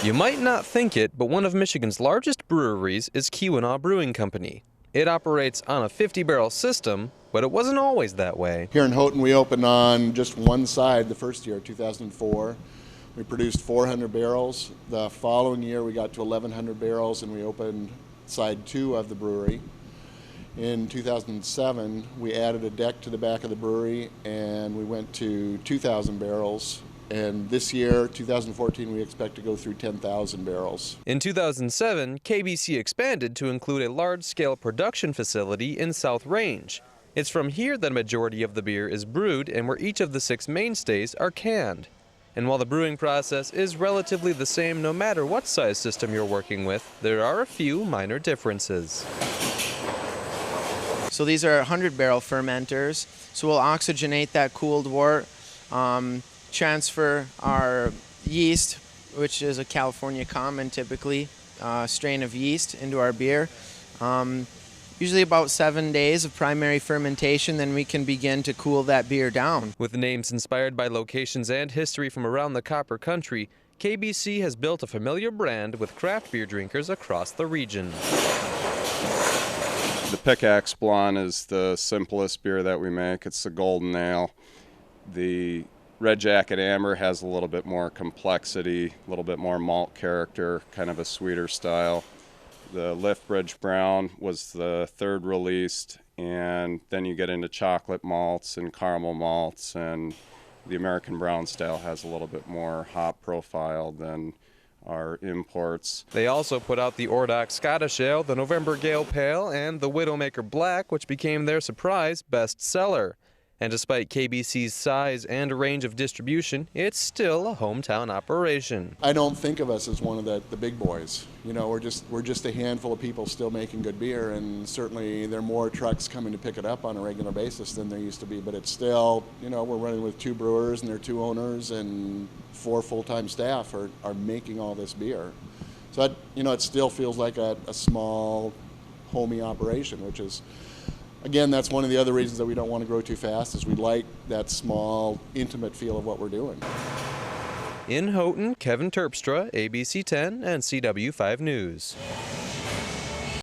You might not think it, but one of Michigan's largest breweries is Keweenaw Brewing Company. It operates on a 50-barrel system, but it wasn't always that way. Here in Houghton, we opened on just one side the first year, 2004. We produced 400 barrels. The following year, we got to 1,100 barrels, and we opened side 2 of the brewery. In 2007, we added a deck to the back of the brewery, and we went to 2,000 barrels. And this year, 2014, we expect to go through 10,000 barrels. In 2007, KBC expanded to include a large-scale production facility in South Range. It's from here that a majority of the beer is brewed and where each of the 6 mainstays are canned. And while the brewing process is relatively the same no matter what size system you're working with, there are a few minor differences. So these are 100-barrel fermenters. So we'll oxygenate that cooled wort, transfer our yeast, which is a California common typically, strain of yeast into our beer. Usually about 7 days of primary fermentation, then we can begin to cool that beer down. With names inspired by locations and history from around the Copper Country, KBC has built a familiar brand with craft beer drinkers across the region. The Pickaxe Blonde is the simplest beer that we make. It's the golden ale. The Red Jacket Amber has a little bit more complexity, a little bit more malt character, kind of a sweeter style. The Lift Bridge Brown was the third released, and then you get into chocolate malts and caramel malts, and the American Brown style has a little bit more hop profile than our imports. They also put out the Ordock Scottish Ale, the November Gale Pale, and the Widowmaker Black, which became their surprise bestseller. And despite KBC's size and range of distribution, it's still a hometown operation. I don't think of us as one of the big boys. You know, we're just a handful of people still making good beer, and certainly there are more trucks coming to pick it up on a regular basis than there used to be. But it's still, you know, we're running with 2 brewers and their 2 owners, and 4 full-time staff are making all this beer. So that, you know, it still feels like a small, homey operation, which is, again, that's one of the other reasons that we don't want to grow too fast, is we like that small, intimate feel of what we're doing. In Houghton, Kevin Terpstra, ABC 10 and CW5 News.